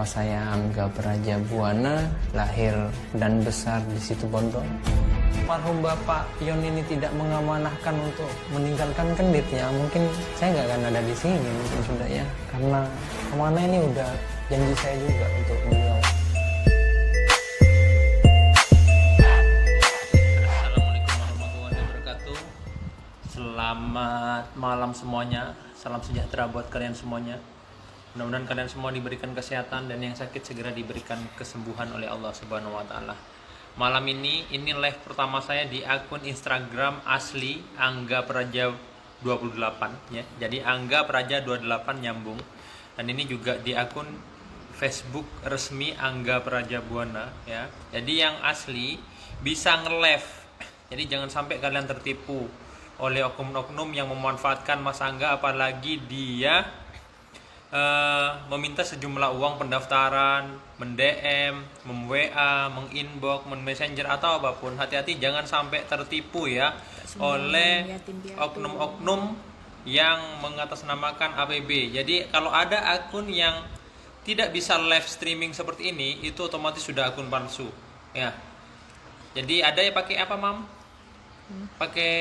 Nama saya Angga Prajabuana, lahir dan besar di Situbondo. Almarhum Bapak Yon ini tidak mengamanahkan untuk meninggalkan Kenditnya, mungkin saya nggak akan ada di sini mungkin sudah ya, karena kemana ini udah janji saya juga untuk beliau. Assalamualaikum warahmatullahi wabarakatuh. Selamat malam semuanya. Salam sejahtera buat kalian semuanya. Mudah-mudahan kalian semua diberikan kesehatan dan yang sakit segera diberikan kesembuhan oleh Allah Subhanahu wa taala. Malam ini live pertama saya di akun Instagram asli Angga Praja 28 ya. Jadi Angga Praja 28 nyambung. Dan ini juga di akun Facebook resmi Angga Prajabuana ya. Jadi yang asli bisa nge-live. Jadi jangan sampai kalian tertipu oleh oknum-oknum yang memanfaatkan Mas Angga, apalagi dia meminta sejumlah uang pendaftaran, mend-DM, mem-WA, meng-inbox, men-messenger atau apapun. Hati-hati jangan sampai tertipu ya oleh oknum-oknum yang mengatasnamakan APB. Jadi kalau ada akun yang tidak bisa live streaming seperti ini, itu otomatis sudah akun palsu ya. Jadi ada yang pakai apa, Mam? Pakai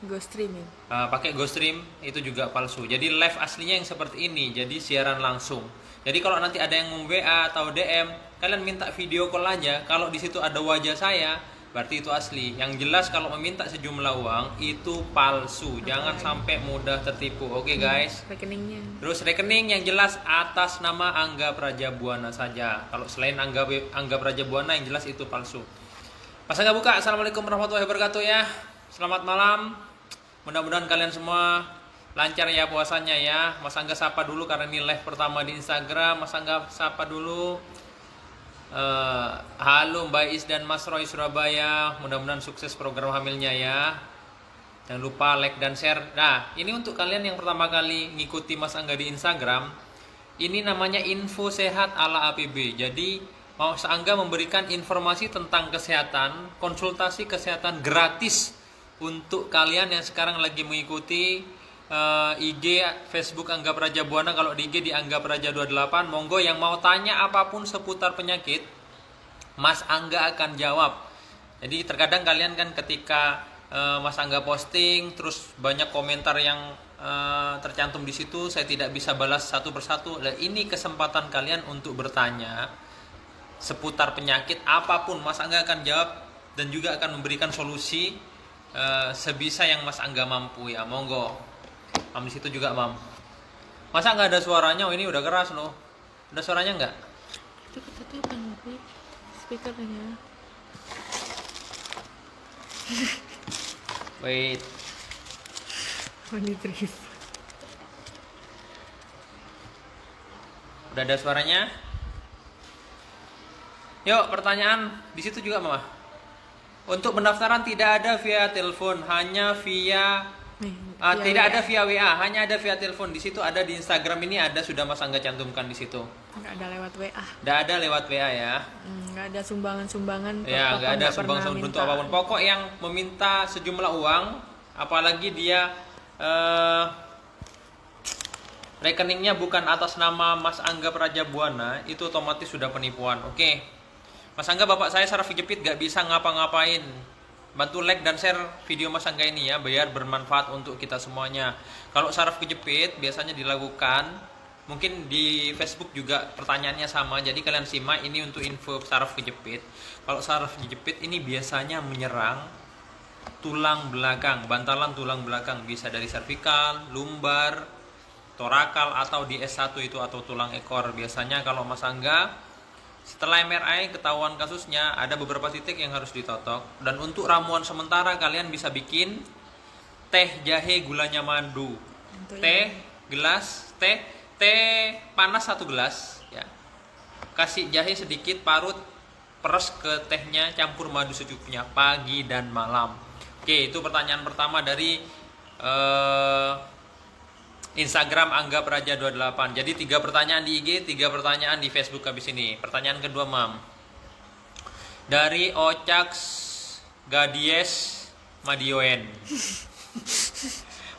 GoStreaming. Pakai GoStream itu juga palsu. Jadi live aslinya yang seperti ini, jadi siaran langsung. Jadi kalau nanti ada yang WA atau DM, kalian minta video call aja. Kalau di situ ada wajah saya, berarti itu asli. Yang jelas kalau meminta sejumlah uang itu palsu. Jangan sampai mudah tertipu. Oke, guys. Rekeningnya. Terus rekening yang jelas atas nama Angga Prajabuana saja. Kalau selain Angga Prajabuana yang jelas itu palsu. Mas Angga buka. Assalamualaikum warahmatullahi wabarakatuh ya. Selamat malam. Mudah-mudahan kalian semua lancar ya puasanya ya. Mas Angga sapa dulu karena ini live pertama di Instagram. Mas Angga sapa dulu. Halo Mbak Is dan Mas Roy Surabaya. Mudah-mudahan sukses program hamilnya ya. Jangan lupa like dan share. Nah, ini untuk kalian yang pertama kali ngikuti Mas Angga di Instagram. Ini namanya info sehat ala APB. Jadi Mas Angga memberikan informasi tentang kesehatan, konsultasi kesehatan gratis untuk kalian yang sekarang lagi mengikuti IG Facebook Angga Prajabuana. Kalau di IG di Angga Praja 28, monggo yang mau tanya apapun seputar penyakit, Mas Angga akan jawab. Jadi terkadang kalian kan ketika Mas Angga posting terus banyak komentar yang tercantum di situ, saya tidak bisa balas satu persatu. Nah, ini kesempatan kalian untuk bertanya seputar penyakit apapun, Mas Angga akan jawab dan juga akan memberikan solusi sebisa yang Mas Angga mampu ya. Monggo. Mam di situ juga, Mam. Masa nggak ada suaranya? Oh, ini udah keras loh. Ada suaranya nggak? Itu ketutupan tapi speakernya. Wait. Only trip. Udah ada suaranya? Yuk, pertanyaan di situ juga, Mama. Untuk pendaftaran tidak ada via telepon, hanya via tidak ada via WA, hanya ada via telepon. Di situ ada, di Instagram ini ada, sudah Mas Angga cantumkan di situ. Nggak ada lewat WA. Nggak ada lewat WA ya. Nggak ada sumbangan-sumbangan. Ya, nggak ada sumbangan bentuk apapun. Pokok yang meminta sejumlah uang, apalagi dia rekeningnya bukan atas nama Mas Angga Prajabuana, itu otomatis sudah penipuan. Oke. Mas Angga, bapak saya saraf kejepit gak bisa ngapa-ngapain. Bantu like dan share video Mas Angga ini ya, biar bermanfaat untuk kita semuanya. Kalau saraf kejepit biasanya dilakukan, mungkin di Facebook juga pertanyaannya sama. Jadi kalian simak, ini untuk info saraf kejepit. Kalau saraf kejepit ini biasanya menyerang tulang belakang, bantalan tulang belakang. Bisa dari servikal, lumbar, torakal, atau di S1 itu atau tulang ekor. Biasanya kalau Mas Angga setelah MRI ketahuan kasusnya, ada beberapa titik yang harus ditotok. Dan untuk ramuan sementara kalian bisa bikin teh jahe gulanya madu. Teh gelas, teh panas 1 gelas ya. Kasih jahe sedikit, parut, peres ke tehnya, campur madu secukupnya pagi dan malam. Oke, itu pertanyaan pertama dari Instagram Angga Praja 28. Jadi 3 pertanyaan di IG, 3 pertanyaan di Facebook habis ini. Pertanyaan kedua, Mam. Dari Ocax Gadies Madioen.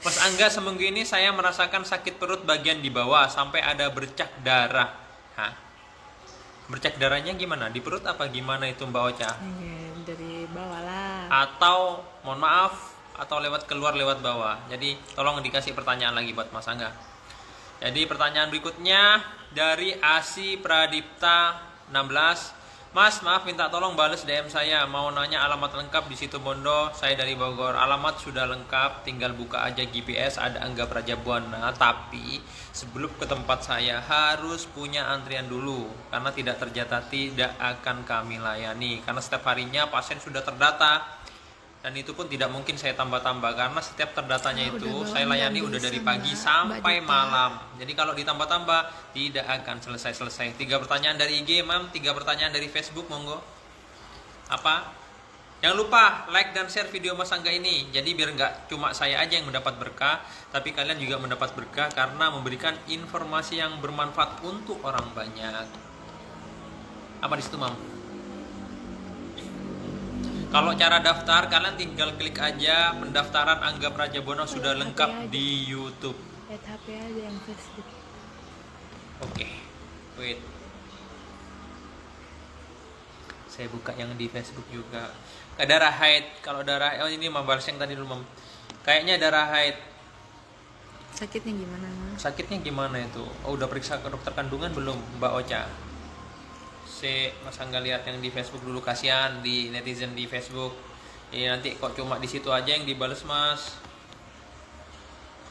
Mas Angga, seminggu ini saya merasakan sakit perut bagian di bawah sampai ada bercak darah. Hah? Bercak darahnya gimana? Di perut apa gimana itu Mbak Ocha? Dari bawah lah. Atau mohon maaf, atau lewat keluar lewat bawah. Jadi tolong dikasih pertanyaan lagi buat Mas Angga. Jadi pertanyaan berikutnya dari Asi Pradipta 16. Mas, maaf minta tolong bales DM saya. Mau nanya alamat lengkap di situ Bondo. Saya dari Bogor. Alamat sudah lengkap, tinggal buka aja GPS, ada Angga Prajabuana. Tapi sebelum ke tempat saya harus punya antrian dulu, karena tidak terdata tidak akan kami layani. Karena setiap harinya pasien sudah terdata. Dan itu pun tidak mungkin saya tambah-tambah, karena setiap terdatanya itu saya layani udah dari pagi sampai malam. Jadi kalau ditambah-tambah tidak akan selesai-selesai. 3 pertanyaan dari IG, Mam, 3 pertanyaan dari Facebook, monggo. Apa? Jangan lupa like dan share video Mas Angga ini. Jadi biar nggak cuma saya aja yang mendapat berkah, tapi kalian juga mendapat berkah karena memberikan informasi yang bermanfaat untuk orang banyak. Apa di situ, Mam? Kalau cara daftar, kalian tinggal klik aja pendaftaran Angga Prajabono sudah lengkap di YouTube. Lihat HP aja yang Facebook. Oke, wait. Saya buka yang di Facebook juga. Darah haid, kalau darah, oh ini membahas yang tadi dulu, Mam. Kayaknya darah haid. Sakitnya gimana, Mas? Sakitnya gimana itu? Oh, udah periksa ke dokter kandungan belum, Mbak Ocha? Mas Angga lihat yang di Facebook dulu, kasihan di netizen di Facebook. Nanti kok cuma di situ aja yang dibales, Mas.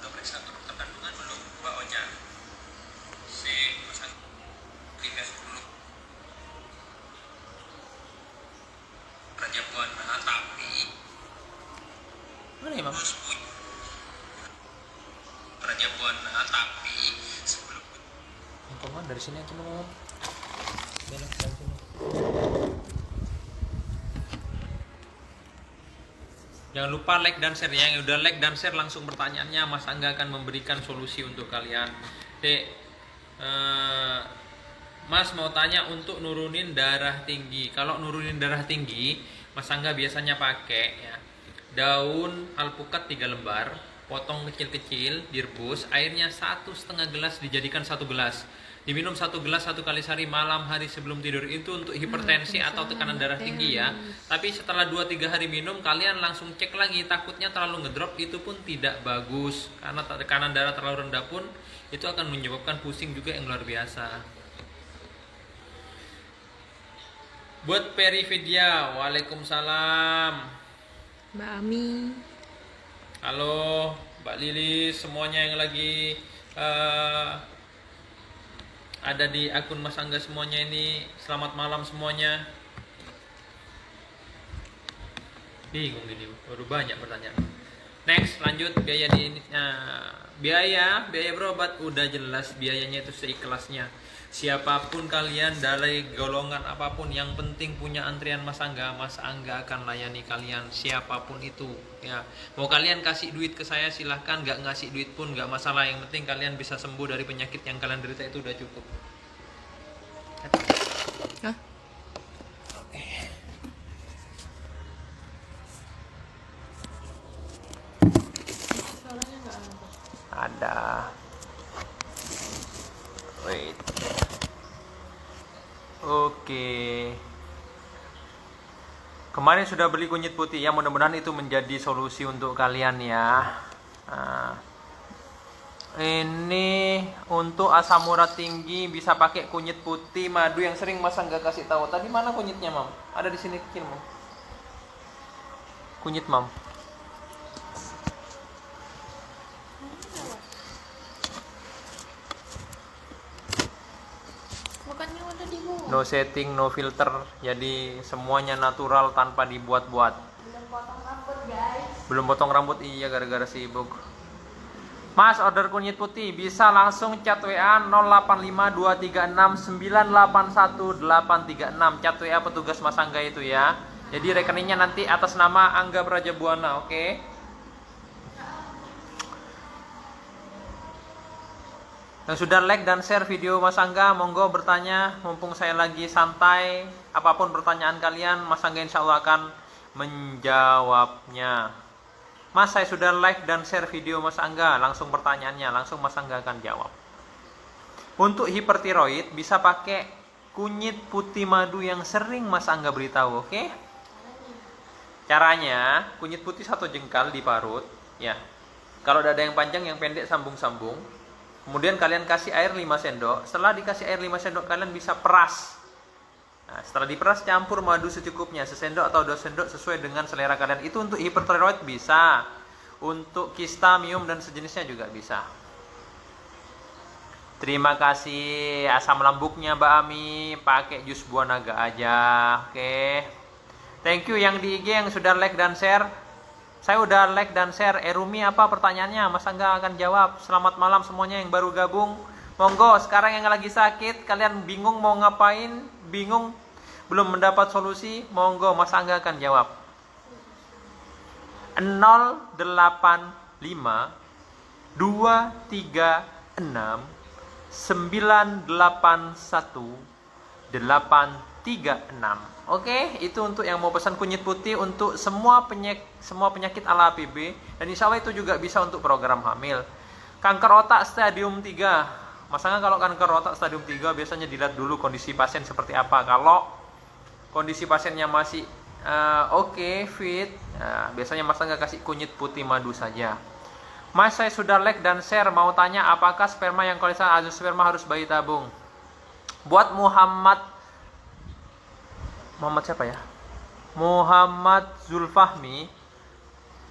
Udah periksa ke dokter kandungan belum, Mbak Ocha? Mas Angga di Facebook dulu. Prajabuana, tapi mana ya, Mam? Prajabuana, tapi sebelum Mam, dari sini aja, Mam. Jangan lupa like dan share ya. Yang udah like dan share langsung pertanyaannya Mas Angga akan memberikan solusi untuk kalian. Mas mau tanya untuk nurunin darah tinggi. Kalau nurunin darah tinggi, Mas Angga biasanya pakai ya, daun alpukat 3 lembar, potong kecil-kecil, direbus, airnya 1,5 gelas dijadikan 1 gelas. Diminum 1 gelas 1 kali sehari malam hari sebelum tidur. Itu untuk hipertensi atau tekanan darah tinggi ya. Tapi setelah 2-3 hari minum, kalian langsung cek lagi, takutnya terlalu ngedrop, itu pun tidak bagus. Karena tekanan darah terlalu rendah pun itu akan menyebabkan pusing juga yang luar biasa. Buat Perividia, waalaikumsalam. Mbak Ami. Halo, Mbak Lilis, semuanya yang lagi ada di akun Mas Angga semuanya ini, selamat malam semuanya. Bingung ini, baru banyak pertanyaan. Next, lanjut biaya di ini. Biaya berobat udah jelas, biayanya itu seikhlasnya. Siapapun kalian dari golongan apapun, yang penting punya antrian Mas Angga akan layani kalian siapapun itu ya. Mau kalian kasih duit ke saya silahkan, nggak ngasih duit pun nggak masalah, yang penting kalian bisa sembuh dari penyakit yang kalian derita, itu udah cukup. Hah? Oke. Ada. Wait. Oke. Kemarin sudah beli kunyit putih ya, mudah-mudahan itu menjadi solusi untuk kalian ya. Ini untuk asam urat tinggi bisa pakai kunyit putih, madu yang sering Mas Angga kasih tahu. Tadi mana kunyitnya, Mam? Ada di sini kecil, Mam. Kunyit, Mam. Bukannya udah dibuat. No setting, no filter. Jadi semuanya natural tanpa dibuat-buat. Belum potong rambut, guys. Belum potong rambut, iya gara-gara sibuk. Mas, order kunyit putih bisa langsung chat WA 085236981836. Chat WA petugas Mas Angga itu ya. Jadi rekeningnya nanti atas nama Angga Prajabuana, oke? Yang sudah like dan share video Mas Angga, monggo bertanya mumpung saya lagi santai. Apapun pertanyaan kalian, Mas Angga insya Allah akan menjawabnya. Mas, saya sudah like dan share video Mas Angga, langsung pertanyaannya, langsung Mas Angga akan jawab. Untuk hipertiroid bisa pakai kunyit putih madu yang sering Mas Angga beritahu, oke? Caranya, kunyit putih 1 jengkal diparut, ya. Kalau dada yang panjang, yang pendek sambung-sambung. Kemudian kalian kasih air 5 sendok. Setelah dikasih air 5 sendok, kalian bisa peras. Nah, setelah diperas, campur madu secukupnya, 1 sendok atau 2 sendok sesuai dengan selera kalian. Itu untuk hipertiroid bisa, untuk kista, miom dan sejenisnya juga bisa. Terima kasih. Asam lambungnya Mbak Ami pakai jus buah naga aja. Oke. Thank you yang di IG yang sudah like dan share. Saya udah like dan share. Erumi apa pertanyaannya? Mas Angga akan jawab. Selamat malam semuanya yang baru gabung. Monggo, sekarang yang lagi sakit, kalian bingung mau ngapain, bingung belum mendapat solusi, monggo Mas Angga akan jawab. 085 236 981 836. Oke, itu untuk yang mau pesan kunyit putih untuk semua penyakit ala APB, dan insya Allah itu juga bisa untuk program hamil. Kanker otak stadium 3. Mas Angga kalau kanker otak stadium 3 biasanya dilihat dulu kondisi pasien seperti apa. Kalau kondisi pasiennya masih oke, fit, biasanya Mas Angga kasih kunyit putih madu saja. Mas, saya sudah like dan share, mau tanya apakah sperma yang kualitas azosperma harus bayi tabung? Buat Muhammad siapa ya? Muhammad Zulfahmi,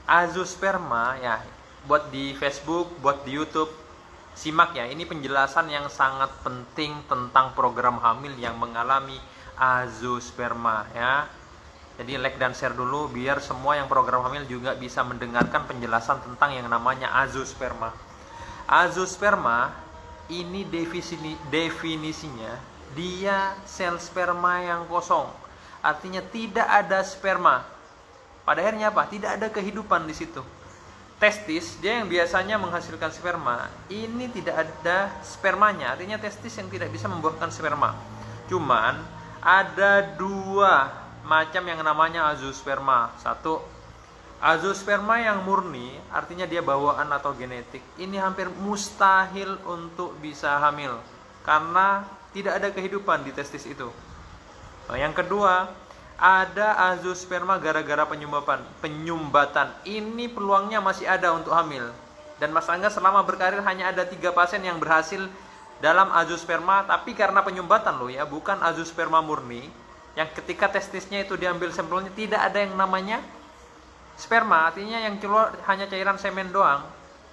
azosperma ya, buat di Facebook, buat di YouTube, simak ya, ini penjelasan yang sangat penting tentang program hamil yang mengalami azosperma ya. Jadi like dan share dulu biar semua yang program hamil juga bisa mendengarkan penjelasan tentang yang namanya azosperma. Azosperma ini definisinya dia sel sperma yang kosong. Artinya tidak ada sperma. Pada akhirnya apa? Tidak ada kehidupan di situ. Testis dia yang biasanya menghasilkan sperma, ini tidak ada spermanya. Artinya testis yang tidak bisa membuahkan sperma. Cuman ada 2 macam yang namanya azosperma. 1, azosperma yang murni, artinya dia bawaan atau genetik. Ini hampir mustahil untuk bisa hamil karena tidak ada kehidupan di testis itu. Yang kedua, ada azosperma gara-gara penyumbatan. Ini peluangnya masih ada untuk hamil. Dan Mas Angga selama berkarir hanya ada 3 pasien yang berhasil dalam azosperma, tapi karena penyumbatan loh ya, bukan azosperma murni. Yang ketika testisnya itu diambil sampelnya tidak ada yang namanya sperma, artinya yang keluar hanya cairan semen doang,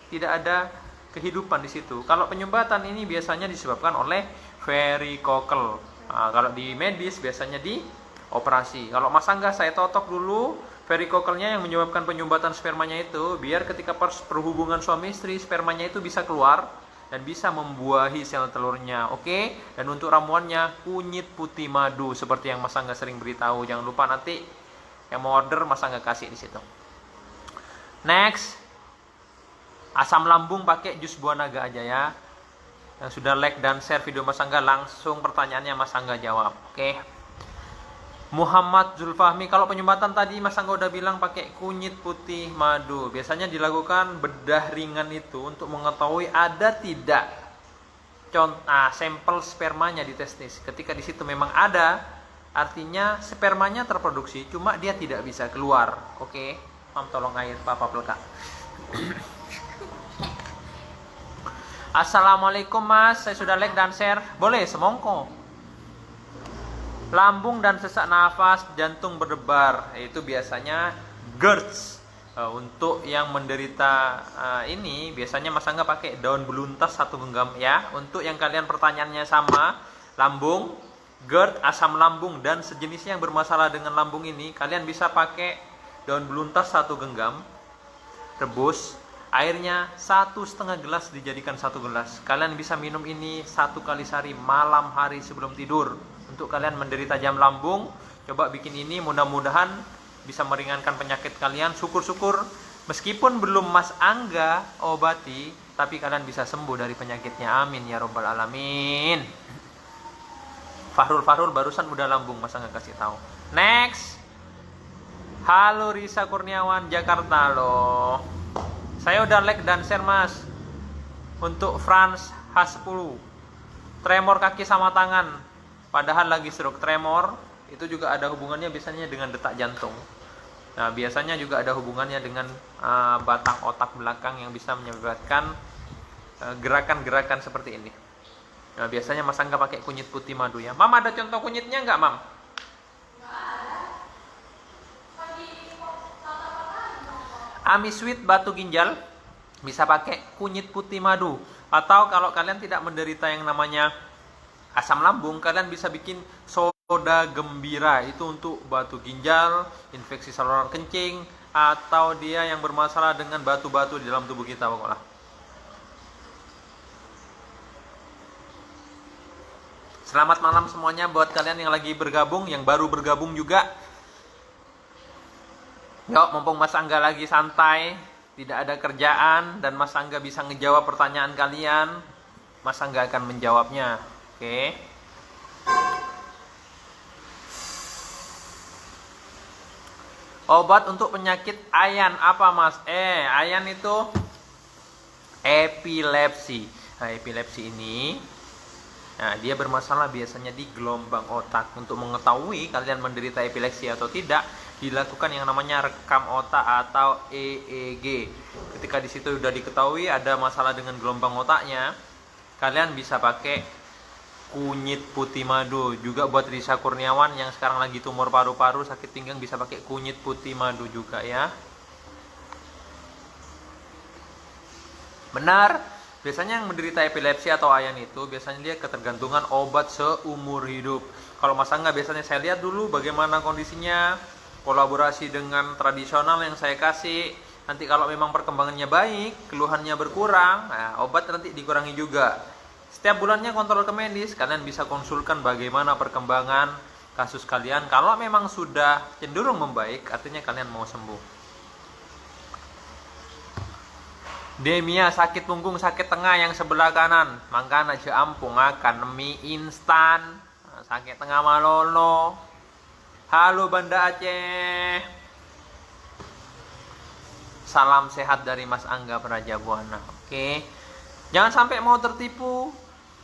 tidak ada kehidupan di situ. Kalau penyumbatan ini biasanya disebabkan oleh varikokel. Nah, kalau di medis biasanya di operasi. Kalau Mas Angga saya totok dulu varikokelnya yang menyebabkan penyumbatan spermanya itu, biar ketika perhubungan suami istri spermanya itu bisa keluar dan bisa membuahi sel telurnya. Oke? Dan untuk ramuannya kunyit putih madu seperti yang Mas Angga sering beritahu. Jangan lupa nanti yang mau order Mas Angga kasih di situ. Next, asam lambung pakai jus buah naga aja ya. Yang sudah like dan share video Mas Angga, langsung pertanyaannya Mas Angga jawab. Oke? Muhammad Zulfahmi, kalau penyumbatan tadi Mas Angga udah bilang pakai kunyit putih madu. Biasanya dilakukan bedah ringan itu untuk mengetahui ada tidak sampel spermanya di testis. Ketika di situ memang ada, artinya spermanya terproduksi, cuma dia tidak bisa keluar. Oke, Mam tolong air papa peleka. Assalamualaikum Mas, saya sudah like dan share. Boleh semongko. Lambung dan sesak nafas, jantung berdebar, itu biasanya GERD. Untuk yang menderita ini biasanya Mas Angga pakai daun beluntas 1 genggam ya. Untuk yang kalian pertanyaannya sama, lambung, GERD, asam lambung dan sejenisnya yang bermasalah dengan lambung ini, kalian bisa pakai daun beluntas 1 genggam, rebus, airnya 1,5 gelas dijadikan 1 gelas. Kalian bisa minum ini 1 kali sehari, malam hari sebelum tidur. Untuk kalian menderita jam lambung, coba bikin ini, mudah-mudahan bisa meringankan penyakit kalian. Syukur-syukur meskipun belum Mas Angga obati, tapi kalian bisa sembuh dari penyakitnya. Amin ya robbal alamin. Fahrul barusan udah lambung, Mas Angga kasih tahu. Next. Halo Risa Kurniawan Jakarta loh. Saya udah like dan share Mas. Untuk Frans H10, tremor kaki sama tangan, padahal lagi stroke tremor, itu juga ada hubungannya biasanya dengan detak jantung. Nah, biasanya juga ada hubungannya dengan batang otak belakang yang bisa menyebabkan gerakan-gerakan seperti ini. Nah, biasanya Mas Angga pakai kunyit putih madu ya. Mam, ada contoh kunyitnya nggak, Mam? Amisweet batu ginjal bisa pakai kunyit putih madu. Atau kalau kalian tidak menderita yang namanya asam lambung, kalian bisa bikin soda gembira. Itu untuk batu ginjal, infeksi saluran kencing, atau dia yang bermasalah dengan batu-batu di dalam tubuh kita pokoknya. Selamat malam semuanya buat kalian yang lagi bergabung, yang baru bergabung juga. Yuk, mumpung Mas Angga lagi santai, tidak ada kerjaan, dan Mas Angga bisa ngejawab pertanyaan kalian, Mas Angga akan menjawabnya. Oke. Obat untuk penyakit ayan apa, Mas? Ayan itu epilepsi. Nah, epilepsi ini, nah, dia bermasalah biasanya di gelombang otak. Untuk mengetahui kalian menderita epilepsi atau tidak, dilakukan yang namanya rekam otak atau EEG. Ketika di situ sudah diketahui ada masalah dengan gelombang otaknya, kalian bisa pakai kunyit putih madu. Juga buat Risa Kurniawan yang sekarang lagi tumor paru-paru, sakit pinggang, bisa pakai kunyit putih madu juga ya. Benar, biasanya yang menderita epilepsi atau ayan itu biasanya dia ketergantungan obat seumur hidup. Kalau Mas Angga biasanya saya lihat dulu bagaimana kondisinya, kolaborasi dengan tradisional yang saya kasih. Nanti kalau memang perkembangannya baik, keluhannya berkurang, nah, obat nanti dikurangi juga. Setiap bulannya kontrol ke medis, kalian bisa konsulkan bagaimana perkembangan kasus kalian. Kalau memang sudah cenderung membaik, artinya kalian mau sembuh. Demia, sakit punggung, sakit tengah yang sebelah kanan, mangkana je ampung akan mie instan, sakit tengah malolo. Halo Banda Aceh. Salam sehat dari Mas Angga Prajabuana. Oke. Jangan sampai mau tertipu.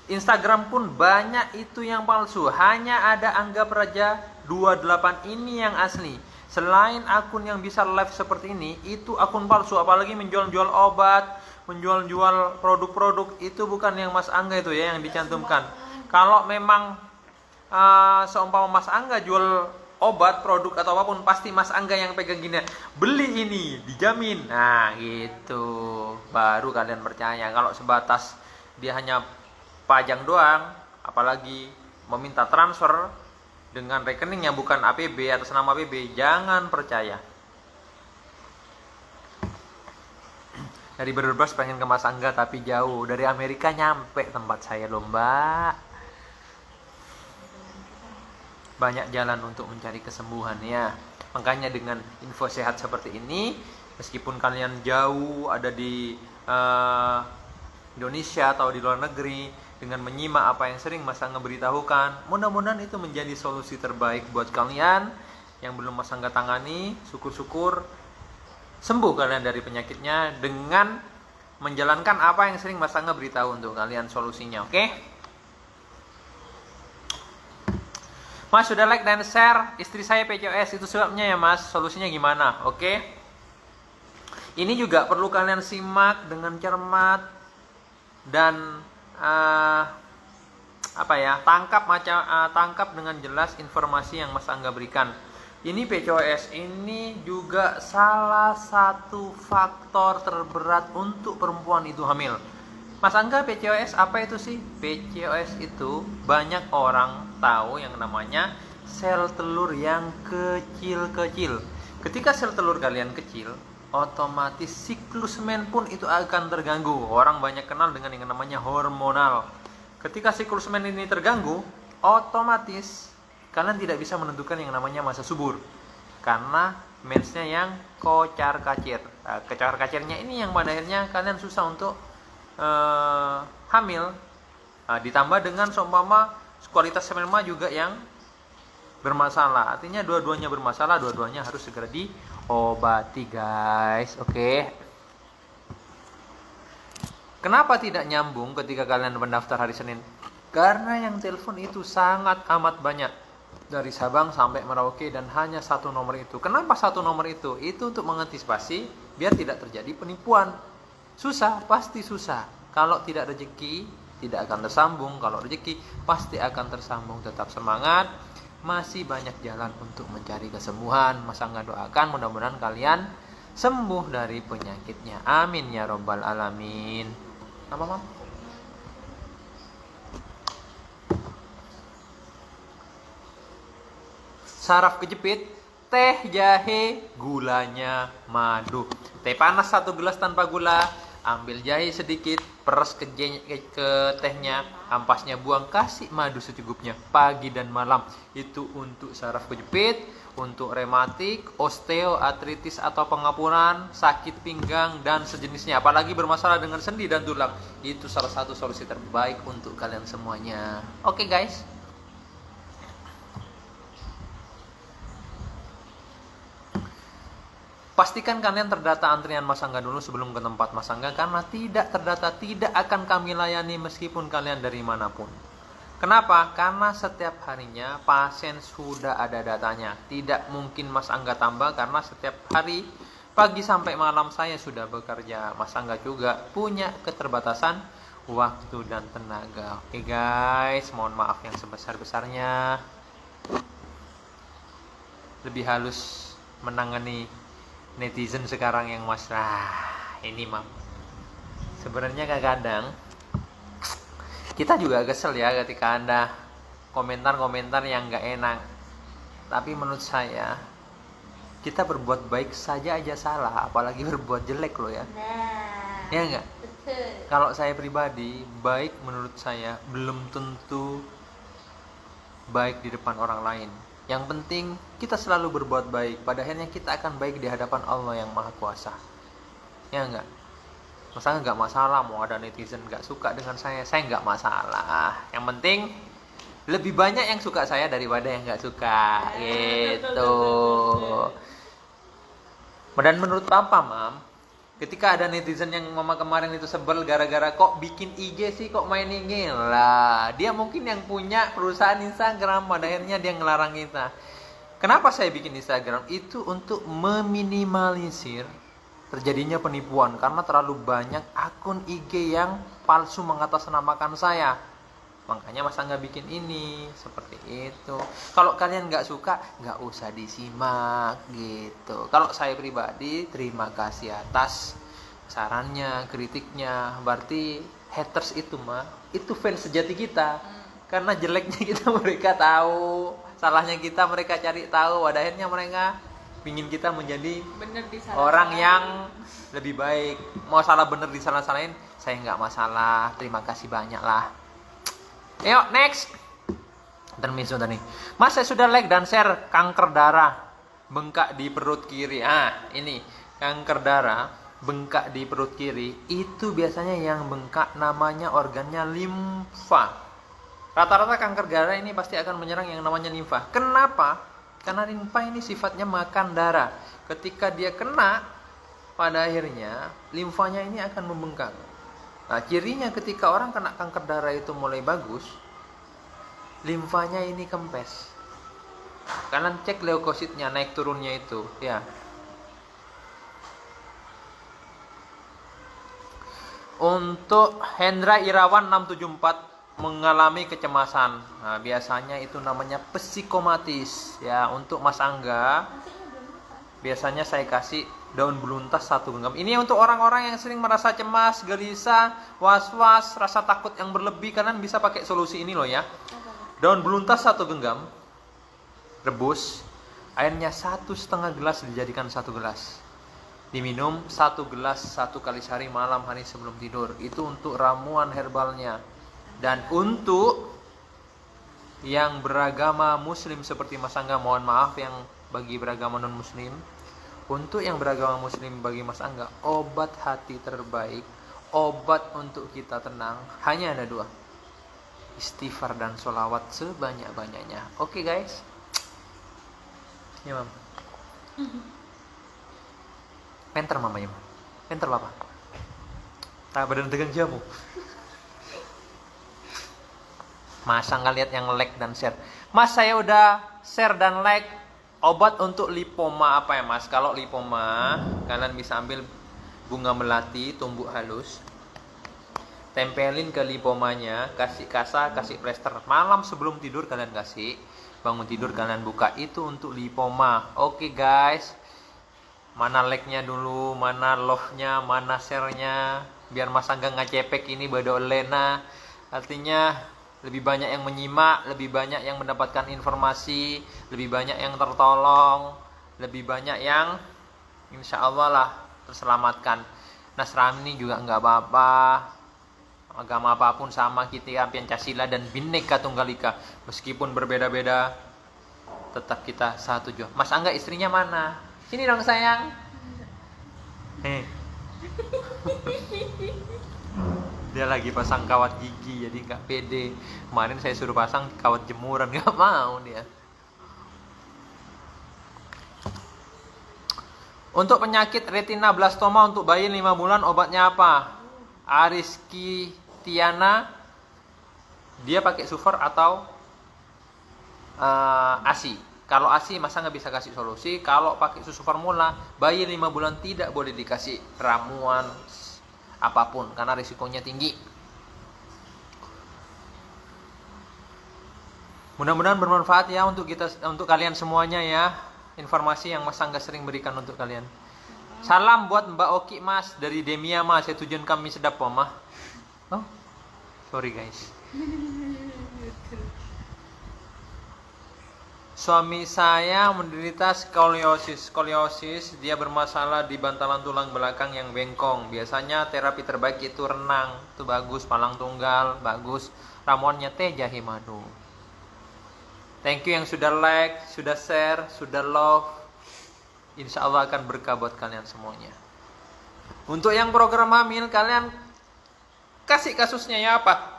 Instagram pun banyak itu yang palsu. Hanya ada Angga Praja 28 ini yang asli. Selain akun yang bisa live seperti ini, itu akun palsu. Apalagi menjual-jual obat, menjual-jual produk-produk, itu bukan yang Mas Angga itu ya yang dicantumkan. Kalau memang seumpama Mas Angga jual obat, produk atau apapun, pasti Mas Angga yang pegang gini, beli ini dijamin. Nah gitu, baru kalian percaya. Kalau sebatas dia hanya pajang doang, apalagi meminta transfer dengan rekening yang bukan APB, atas nama APB, jangan percaya. Dari Brebes pengen ke Mas Angga tapi jauh, dari Amerika nyampe tempat saya loh Mbak. Banyak jalan untuk mencari kesembuhan ya. Makanya dengan info sehat seperti ini, meskipun kalian jauh ada di Indonesia atau di luar negeri, dengan menyimak apa yang sering Mas Angga beritahukan, mudah-mudahan itu menjadi solusi terbaik buat kalian yang belum Mas Angga tangani. Syukur-syukur sembuh kalian dari penyakitnya dengan menjalankan apa yang sering Mas Angga beritahu untuk kalian solusinya. Oke? Mas sudah like dan share, istri saya PCOS, itu sebabnya ya Mas, solusinya gimana? Oke. Ini juga perlu kalian simak dengan cermat dan tangkap dengan jelas informasi yang Mas Angga berikan. Ini PCOS ini juga salah satu faktor terberat untuk perempuan itu hamil. Mas Angga, PCOS apa itu sih? PCOS itu banyak orang tahu yang namanya sel telur yang kecil-kecil. Ketika sel telur kalian kecil, otomatis siklus men pun itu akan terganggu. Orang banyak kenal dengan yang namanya hormonal. Ketika siklus men ini terganggu, otomatis kalian tidak bisa menentukan yang namanya masa subur. Karena mensnya yang kocar-kacir. Kocar-kacirnya ini yang pada akhirnya kalian susah untuk hamil. Ditambah dengan seumpama kualitas sperma juga yang bermasalah. Artinya dua-duanya bermasalah, dua-duanya harus segera diobati guys. Oke. Kenapa tidak nyambung ketika kalian mendaftar hari Senin? Karena yang telepon itu sangat amat banyak. Dari Sabang sampai Merauke dan hanya satu nomor itu. Kenapa satu nomor itu? Itu untuk mengantisipasi biar tidak terjadi penipuan. Susah, pasti susah. Kalau tidak rezeki, tidak akan tersambung. Kalau rezeki, pasti akan tersambung. Tetap semangat. Masih banyak jalan untuk mencari kesembuhan. Mas Angga doakan mudah-mudahan kalian sembuh dari penyakitnya. Amin ya robbal alamin. Apa, Mam? Saraf kejepit, teh, jahe, gulanya, madu. Teh panas 1 gelas tanpa gula, ambil jahe sedikit, peres ke tehnya, ampasnya buang, kasih madu secukupnya, pagi dan malam. Itu untuk saraf kejepit, untuk rematik, osteoartritis atau pengapuran, sakit pinggang, dan sejenisnya. Apalagi bermasalah dengan sendi dan tulang. Itu salah satu solusi terbaik untuk kalian semuanya. Oke guys. Pastikan kalian terdata antrian Mas Angga dulu sebelum ke tempat Mas Angga, karena tidak terdata tidak akan kami layani meskipun kalian dari manapun. Kenapa? Karena setiap harinya pasien sudah ada datanya. Tidak mungkin Mas Angga tambah karena setiap hari pagi sampai malam saya sudah bekerja. Mas Angga juga punya keterbatasan waktu dan tenaga. Oke guys, mohon maaf yang sebesar-besarnya. Lebih halus menangani netizen sekarang yang ini Mam. Sebenarnya kadang kita juga kesel ya ketika ada komentar-komentar yang gak enak. Tapi menurut saya kita berbuat baik saja aja salah, apalagi berbuat jelek loh ya. Nah, Ya enggak? betul. Kalau saya pribadi, baik menurut saya belum tentu baik di depan orang lain. Yang penting kita selalu berbuat baik. Pada akhirnya kita akan baik di hadapan Allah yang Maha Kuasa. Ya enggak? Masalah enggak masalah mau ada netizen enggak suka dengan saya enggak masalah. Yang penting lebih banyak yang suka saya daripada yang enggak suka. Gitu. Dan menurut Papa, Mam, ketika ada netizen yang Mama kemarin itu sebel gara-gara kok bikin IG sih, kok main IG lah. Dia mungkin yang punya perusahaan Instagram, pada akhirnya dia ngelarang kita. Kenapa saya bikin Instagram? Itu untuk meminimalisir terjadinya penipuan. Karena terlalu banyak akun IG yang palsu mengatasnamakan saya. Makanya Mas Angga bikin ini seperti itu. Kalau kalian nggak suka, nggak usah disimak gitu. Kalau saya pribadi, terima kasih atas sarannya, kritiknya. Berarti haters itu mah, itu fans sejati kita. Karena jeleknya kita mereka tahu, salahnya kita mereka cari tahu. Pada akhirnya mereka ingin kita menjadi Bener orang yang lebih baik. Mau salah bener disalah-salahin, saya nggak masalah. Terima kasih banyak lah. Yuk next. Intermezzo tadi. Mas, saya sudah like dan share kanker darah bengkak di perut kiri. Ini kanker darah bengkak di perut kiri. Itu biasanya yang bengkak namanya organnya limfa. Rata-rata kanker darah ini pasti akan menyerang yang namanya limfa. Kenapa? Karena limfa ini sifatnya makan darah. Ketika dia kena, pada akhirnya limfanya ini akan membengkak. Nah, cirinya ketika orang kena kanker darah itu mulai bagus, limfanya ini kempes. Kalian cek leukositnya naik turunnya itu, ya. Untuk Hendra Irawan 674 mengalami kecemasan. Nah, biasanya itu namanya psikomatis. Ya, untuk Mas Angga, biasanya saya kasih daun beluntas 1 genggam. Ini untuk orang-orang yang sering merasa cemas, gelisah, was-was, rasa takut yang berlebih. Kalian bisa pakai solusi ini loh ya. Daun beluntas 1 genggam, rebus, airnya 1,5 gelas dijadikan 1 gelas. Diminum 1 gelas 1 kali sehari, malam hari sebelum tidur. Itu untuk ramuan herbalnya. Dan untuk yang beragama muslim seperti Mas Angga, mohon maaf yang bagi beragama non muslim. Untuk yang beragama muslim bagi Mas Angga, obat hati terbaik, obat untuk kita tenang, hanya ada 2. Istighfar dan sholawat sebanyak-banyaknya. Oke guys. Ya Mam. Penter mamanya Mam. Penter Papa. Badan tegang jamu. Masa nggak lihat yang like dan share? Mas, saya udah share dan like obat untuk lipoma apa ya Mas? Kalau lipoma, kalian bisa ambil bunga melati tumbuk halus, tempelin ke lipomanya, kasih kasa, kasih plester. Malam sebelum tidur kalian kasih, bangun tidur kalian buka, itu untuk lipoma. Oke guys, mana like-nya dulu, mana love-nya, mana share-nya, biar Mas Angga nggak cepek ini bado Lena. Artinya lebih banyak yang menyimak, lebih banyak yang mendapatkan informasi, lebih banyak yang tertolong, lebih banyak yang insya Allah lah terselamatkan. Nasrani juga nggak apa-apa, agama apapun sama, kita Pancasila dan Bhinneka Tunggal Ika. Meskipun berbeda-beda, tetap kita satu jua. Mas Angga istrinya mana? Sini dong sayang. Dia lagi pasang kawat gigi, jadi nggak pede. Kemarin saya suruh pasang kawat jemuran, nggak mau dia. Untuk penyakit retinoblastoma untuk bayi 5 bulan obatnya apa? Ariski Tiana, dia pakai sulfur atau ASI. Kalau ASI masa nggak bisa kasih solusi. Kalau pakai susu formula, bayi 5 bulan tidak boleh dikasih ramuan apapun karena risikonya tinggi. Mudah-mudahan bermanfaat ya untuk kalian semuanya ya, informasi yang Mas Angga sering berikan untuk kalian. Salam buat Mbak Oki Mas dari Demia Mas, saya tujuan kami sedap Mah. Oh, sorry guys. Suami saya menderita skoliosis. Skoliosis, dia bermasalah di bantalan tulang belakang yang bengkong. Biasanya terapi terbaik itu renang. Itu bagus, palang tunggal, bagus. Ramuannya teh jahe madu. Thank you yang sudah like, sudah share, sudah love. Insya Allah akan berkah buat kalian semuanya. Untuk yang program hamil, kalian kasih kasusnya ya apa?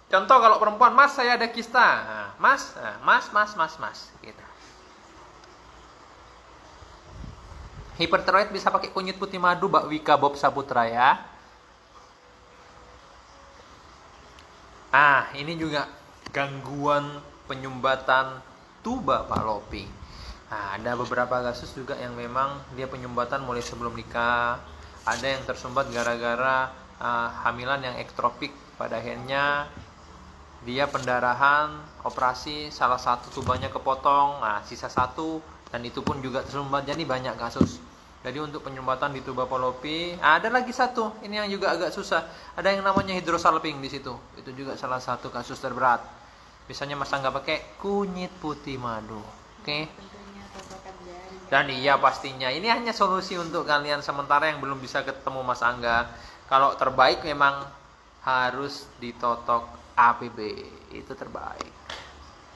Contoh kalau perempuan, Mas saya ada kista, nah, mas, gitu. Hipertiroid bisa pakai kunyit putih madu, Mbak Wika Bob Saputra ya. Ini juga gangguan penyumbatan tuba Fallopi. Ada beberapa kasus juga yang memang dia penyumbatan mulai sebelum nikah. Ada yang tersumbat gara-gara hamilan yang ektropik, pada akhirnya dia pendarahan, operasi, salah satu tubanya kepotong, sisa satu, dan itu pun juga tersumbat. Jadi banyak kasus. Jadi untuk penyumbatan di tuba Fallopi, ada lagi satu, ini yang juga agak susah. Ada yang namanya hidrosalping di situ. Itu juga salah satu kasus terberat. Misalnya Mas Angga pakai kunyit putih madu. Oke. Dan iya pastinya ini hanya solusi untuk kalian sementara yang belum bisa ketemu Mas Angga. Kalau terbaik memang harus ditotok APB, itu terbaik,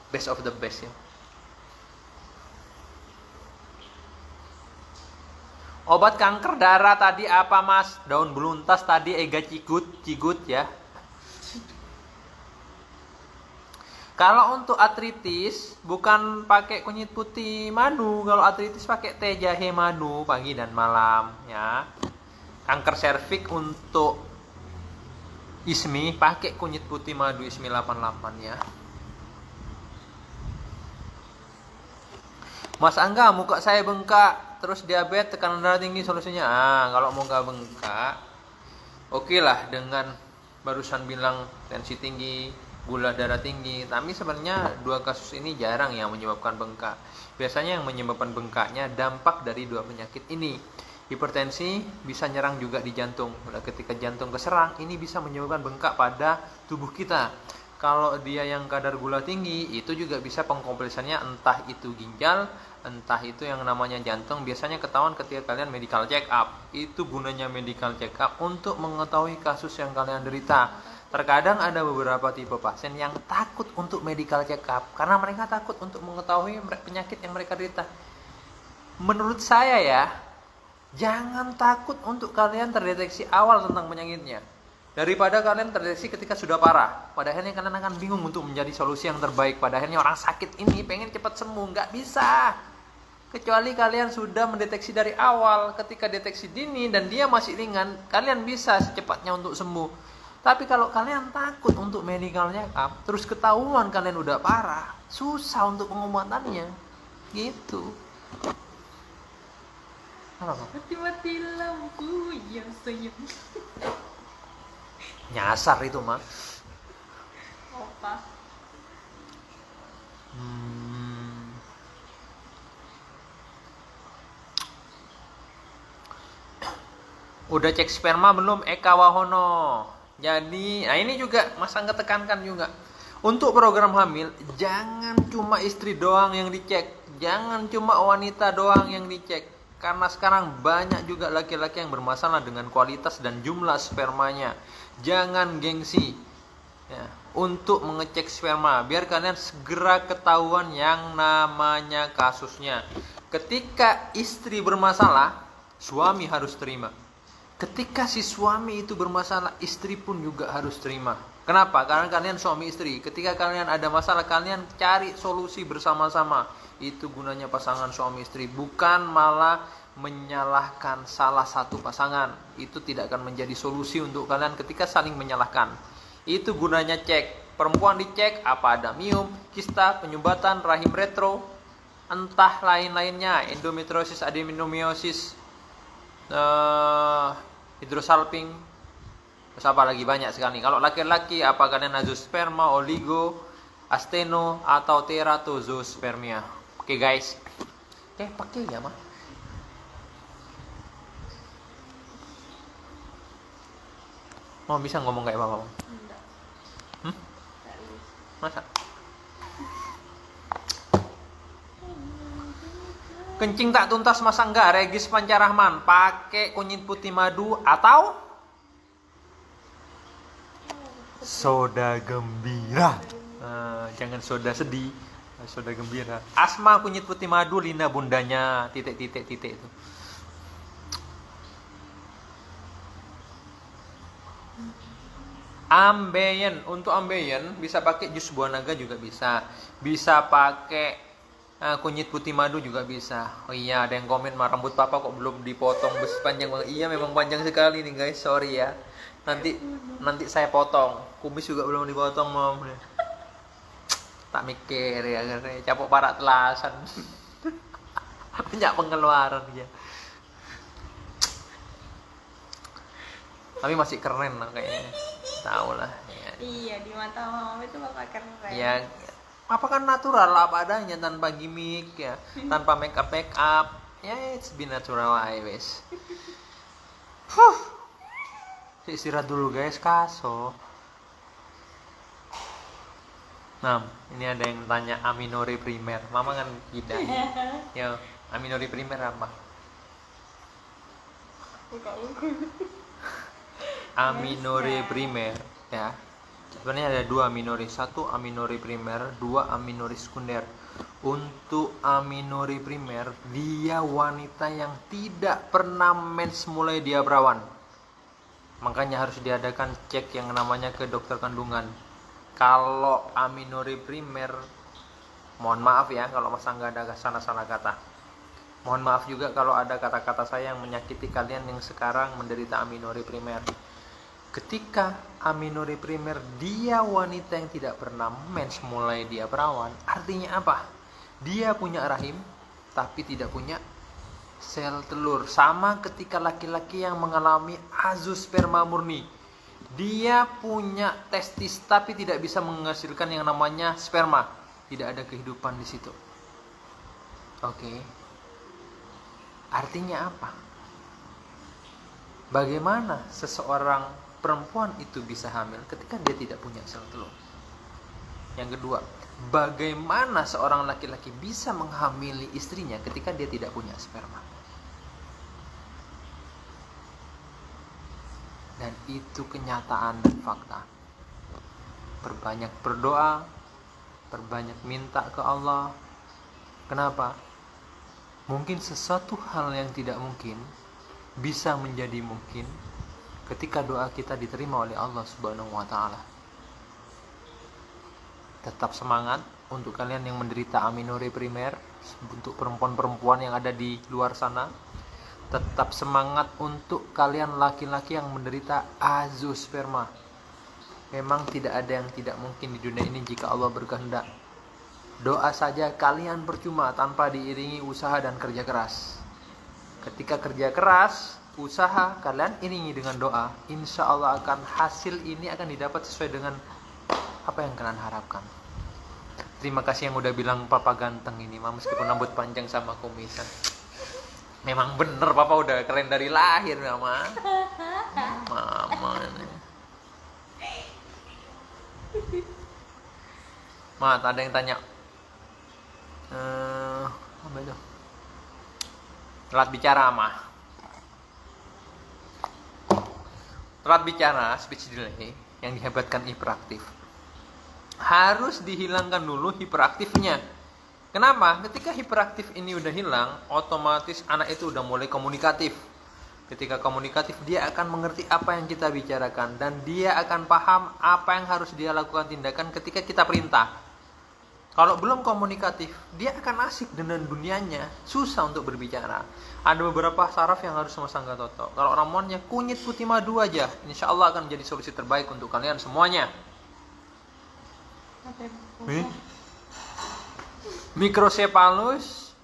best of the best ya. Obat kanker darah tadi apa Mas? Daun beluntas tadi, ega cigut ya. Kalau untuk artritis bukan pakai kunyit putih madu, kalau artritis pakai teh jahe madu pagi dan malam ya. Kanker serviks untuk Ismi pakai kunyit putih madu Ismi 88 ya. Mas Angga, muka saya bengkak, terus diabetes, tekanan darah tinggi, solusinya kalau muka bengkak, oke lah dengan barusan bilang tensi tinggi, gula darah tinggi. Tapi sebenarnya dua kasus ini jarang yang menyebabkan bengkak. Biasanya yang menyebabkan bengkaknya dampak dari dua penyakit ini. Hipertensi bisa nyerang juga di jantung. Ketika jantung keserang, ini bisa menyebabkan bengkak pada tubuh kita. Kalau dia yang kadar gula tinggi, itu juga bisa pengkompleksannya, entah itu ginjal, entah itu yang namanya jantung. Biasanya ketahuan ketika kalian medical check up. Itu gunanya medical check up untuk mengetahui kasus yang kalian derita. Terkadang ada beberapa tipe pasien yang takut untuk medical check up karena mereka takut untuk mengetahui penyakit yang mereka derita. Menurut saya ya, jangan takut untuk kalian terdeteksi awal tentang penyakitnya. Daripada kalian terdeteksi ketika sudah parah. Pada akhirnya kalian akan bingung untuk menjadi solusi yang terbaik. Pada akhirnya orang sakit ini pengen cepat sembuh. Nggak bisa. Kecuali kalian sudah mendeteksi dari awal. Ketika deteksi dini dan dia masih ringan, kalian bisa secepatnya untuk sembuh. Tapi kalau kalian takut untuk medical check up, terus ketahuan kalian udah parah, susah untuk pengobatannya. Gitu. Apa? Mati-mati lampu yang senyum. Nyasar itu mah. Opa. Udah cek sperma belum Eka Wahono? Jadi, nah ini juga Mas Angga tekankan juga. Untuk program hamil, jangan cuma istri doang yang dicek. Jangan cuma wanita doang yang dicek. Karena sekarang banyak juga laki-laki yang bermasalah dengan kualitas dan jumlah spermanya. Jangan gengsi ya, untuk mengecek sperma. Biar kalian segera ketahuan yang namanya kasusnya. Ketika istri bermasalah, suami harus terima. Ketika si suami itu bermasalah, istri pun juga harus terima. Kenapa? Karena kalian suami istri. Ketika kalian ada masalah, kalian cari solusi bersama-sama. Itu gunanya pasangan suami istri. Bukan malah menyalahkan salah satu pasangan. Itu tidak akan menjadi solusi untuk kalian ketika saling menyalahkan. Itu gunanya cek. Perempuan dicek, apa ada miom, kista, penyumbatan, rahim retro, entah lain-lainnya, endometriosis, adenomyosis, hidrosalping, terus apa lagi, banyak sekali. Kalau laki-laki, apa kalian azoosperma, oligo, asteno, atau teratozospermia. Oke guys, pakai ya mah. Mau bisa ngomong kayak bapak? Enggak. Masa? Kencing tak tuntas Mas Angga, Regis Pancarahman, pakai kunyit putih madu atau soda gembira. Jangan soda sedih, soda gembira. Asma kunyit putih madu, Lina bundanya, titik itu. Ambeien, untuk ambeien bisa pakai jus buah naga juga bisa. Bisa pakai kunyit putih madu juga bisa. Oh iya, ada yang komen, mah rambut papa kok belum dipotong, panjang banget. Iya, memang panjang sekali nih guys, sorry ya. Nanti saya potong. Kumis juga belum dipotong, Mom. Tak mikir ya, karena capok parak telasan. Banyak pengeluaran dia. Tapi masih keren lah kayaknya. Tahu lah ya. Iya, di mata mama itu bakal keren. Ya, apa kan natural lah apa adanya, tanpa gimmick ya, tanpa make up. Ya, it's be natural lah, wes. Istirahat dulu guys, kaso. Nah, ini ada yang tanya aminore primer. Mama kan tidak. Ya, aminore primer apa? Aminore primer ya. Sebenarnya ada dua aminore, satu aminore primer, dua aminore sekunder. Untuk aminore primer, dia wanita yang tidak pernah mens mulai dia perawan. Makanya harus diadakan cek yang namanya ke dokter kandungan. Kalau aminore primer, mohon maaf ya kalau Mas Angga ada salah kata. Mohon maaf juga kalau ada kata-kata saya yang menyakiti kalian yang sekarang menderita aminore primer. Ketika aminore primer dia wanita yang tidak pernah mens mulai dia perawan, artinya apa? Dia punya rahim tapi tidak punya sel telur. Sama ketika laki-laki yang mengalami azoosperma murni. Dia punya testis tapi tidak bisa menghasilkan yang namanya sperma. Tidak ada kehidupan di situ. Oke. Artinya apa? Bagaimana seseorang perempuan itu bisa hamil ketika dia tidak punya sel telur? Yang kedua, bagaimana seorang laki-laki bisa menghamili istrinya ketika dia tidak punya sperma? Dan itu kenyataan dan fakta. Perbanyak berdoa, perbanyak minta ke Allah. Kenapa? Mungkin sesuatu hal yang tidak mungkin bisa menjadi mungkin ketika doa kita diterima oleh Allah Subhanahu wa taala. Tetap semangat untuk kalian yang menderita aminore primer, untuk perempuan-perempuan yang ada di luar sana. Tetap semangat untuk kalian laki-laki yang menderita azoosperma. Memang tidak ada yang tidak mungkin di dunia ini jika Allah berkehendak. Doa saja kalian percuma tanpa diiringi usaha dan kerja keras. Ketika kerja keras, usaha kalian iringi dengan doa, insya Allah akan hasil ini akan didapat sesuai dengan apa yang kalian harapkan. Terima kasih yang udah bilang papa ganteng ini, meskipun rambut panjang sama kumisan. Memang bener papa udah keren dari lahir, mama. Mama ini. Mat, ada yang tanya. Apa itu? Telat bicara, mah. Telat bicara, speech delay, yang dihebatkan hiperaktif. Harus dihilangkan dulu hiperaktifnya. Kenapa? Ketika hiperaktif ini udah hilang, otomatis anak itu udah mulai komunikatif. Ketika komunikatif, dia akan mengerti apa yang kita bicarakan. Dan dia akan paham apa yang harus dia lakukan tindakan ketika kita perintah. Kalau belum komunikatif, dia akan asik dengan dunianya. Susah untuk berbicara. Ada beberapa saraf yang harus sama Sangga Toto. Kalau orang maunya kunyit putih madu aja, insya Allah akan menjadi solusi terbaik untuk kalian semuanya. Mikrosepalus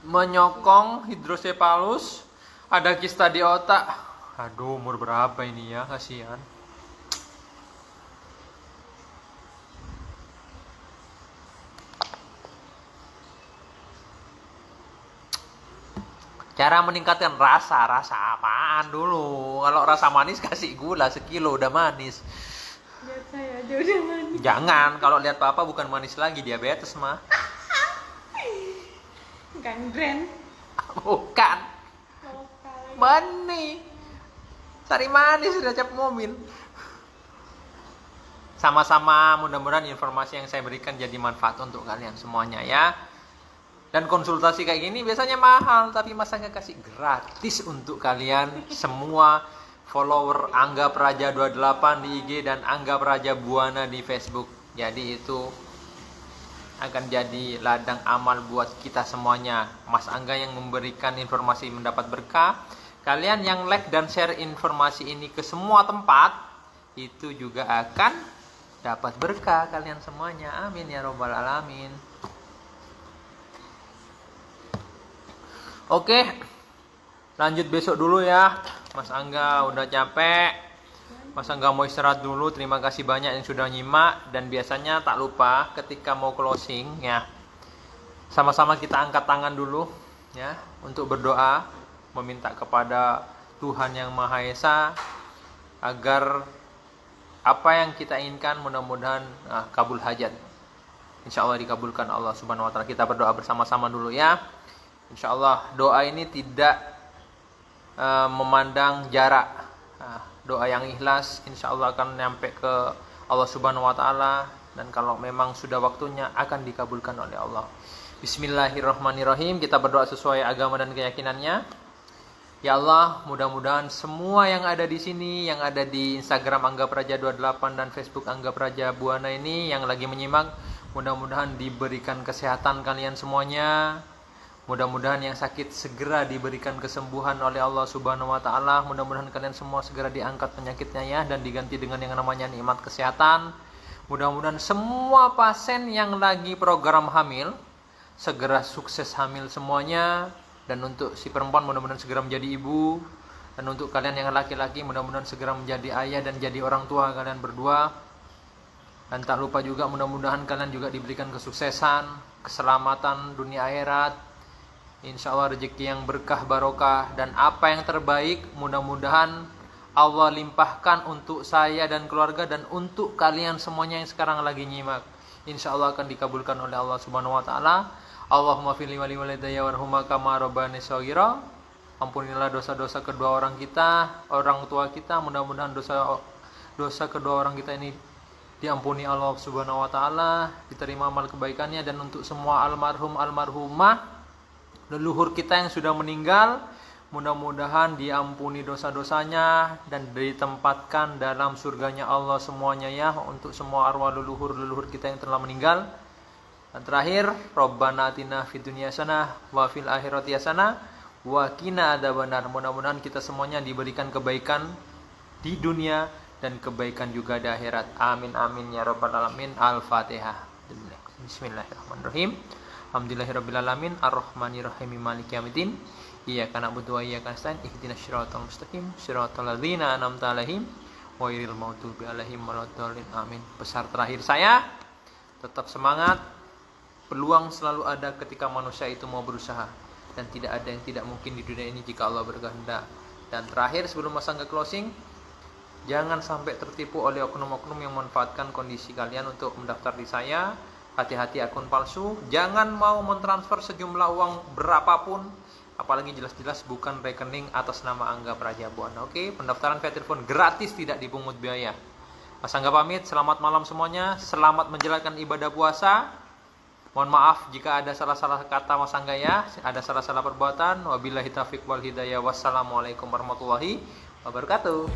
menyokong hidrosepalus, ada kista di otak. Aduh, umur berapa ini ya, kasihan. Cara meningkatkan rasa apaan dulu? Kalau rasa manis kasih gula sekilo udah manis. Lihat saya aja udah manis. Jangan, kalau lihat papa bukan manis lagi, diabetes mah. Gandren. Bukan. Lokal. Manis. Sari manis udah cap mobil. Sama-sama, mudah-mudahan informasi yang saya berikan jadi manfaat untuk kalian semuanya ya. Dan konsultasi kayak gini biasanya mahal, tapi masa nggak kasih gratis untuk kalian semua follower Angga Praja 28 di IG dan Angga Praja Buana di Facebook. Jadi itu akan jadi ladang amal buat kita semuanya. Mas Angga yang memberikan informasi mendapat berkah. Kalian yang like dan share informasi ini ke semua tempat, itu juga akan dapat berkah kalian semuanya. Amin ya robbal alamin. Oke, lanjut besok dulu ya. Mas Angga udah capek. Mas Angga mau istirahat dulu. Terima kasih banyak yang sudah nyimak. Dan biasanya tak lupa ketika mau closing ya, sama-sama kita angkat tangan dulu ya, untuk berdoa, meminta kepada Tuhan Yang Maha Esa agar apa yang kita inginkan mudah-mudahan kabul hajat. Insya Allah dikabulkan Allah Subhanahu Wa Taala. Kita berdoa bersama-sama dulu ya. Insya Allah doa ini tidak memandang jarak. Doa yang ikhlas insya Allah akan nyampe ke Allah Subhanahu Wa Taala. Dan kalau memang sudah waktunya akan dikabulkan oleh Allah. Bismillahirrahmanirrahim. Kita berdoa sesuai agama dan keyakinannya. Ya Allah, mudah-mudahan semua yang ada di sini, yang ada di Instagram Angga Praja 28 dan Facebook Angga Praja Buana ini yang lagi menyimak, mudah-mudahan diberikan kesehatan kalian semuanya. Mudah-mudahan yang sakit segera diberikan kesembuhan oleh Allah Subhanahu Wa Taala. Mudah-mudahan kalian semua segera diangkat penyakitnya ya, dan diganti dengan yang namanya nikmat kesehatan. Mudah-mudahan semua pasien yang lagi program hamil segera sukses hamil semuanya. Dan untuk si perempuan mudah-mudahan segera menjadi ibu. Dan untuk kalian yang laki-laki mudah-mudahan segera menjadi ayah dan jadi orang tua kalian berdua. Dan tak lupa juga mudah-mudahan kalian juga diberikan kesuksesan, keselamatan dunia akhirat. Insya Allah rezeki yang berkah barokah dan apa yang terbaik mudah-mudahan Allah limpahkan untuk saya dan keluarga dan untuk kalian semuanya yang sekarang lagi nyimak. Insya Allah akan dikabulkan oleh Allah Subhanahu Wa Taala. Allahumma fili wali walidayya warhumma kama rabbani shaghira. Ampunilah dosa-dosa kedua orang kita, orang tua kita. Mudah-mudahan dosa kedua orang kita ini diampuni Allah Subhanahu Wa Taala, diterima amal kebaikannya. Dan untuk semua almarhum almarhumah leluhur kita yang sudah meninggal, mudah-mudahan diampuni dosa-dosanya dan ditempatkan dalam surganya Allah semuanya ya, untuk semua arwah leluhur kita yang telah meninggal. Dan terakhir, Rabbana atina fid dunya hasanah wa fil akhirati hasanah wa qina adzabannar. Mudah-mudahan kita semuanya diberikan kebaikan di dunia dan kebaikan juga di akhirat. Amin amin ya rabbal alamin. Al-Fatihah. Bismillahirrahmanirrahim. Alhamdulillahirabbil alamin arrahmanirrahim maliki yaumiddin. Iyyaka na'budu wa iyyaka nasta'in ihdinas siratal mustaqim siratal ladzina an'amta 'alaihim ghairil maghdubi 'alaihim waladdallin. Amin. Pesan terakhir saya, tetap semangat. Peluang selalu ada ketika manusia itu mau berusaha, dan tidak ada yang tidak mungkin di dunia ini jika Allah berkehendak. Dan terakhir sebelum Mas Angga closing, jangan sampai tertipu oleh oknum-oknum yang memanfaatkan kondisi kalian untuk mendaftar di saya. Hati-hati akun palsu. Jangan mau mentransfer sejumlah uang berapapun, apalagi jelas-jelas bukan rekening atas nama Angga Prajabuana. Oke, pendaftaran via telepon gratis, tidak dipungut biaya. Mas Angga pamit, selamat malam semuanya. Selamat menjalankan ibadah puasa. Mohon maaf jika ada salah-salah kata Mas Angga ya, ada salah-salah perbuatan. Wabillahi taufiq wal hidayah. Wassalamualaikum warahmatullahi wabarakatuh.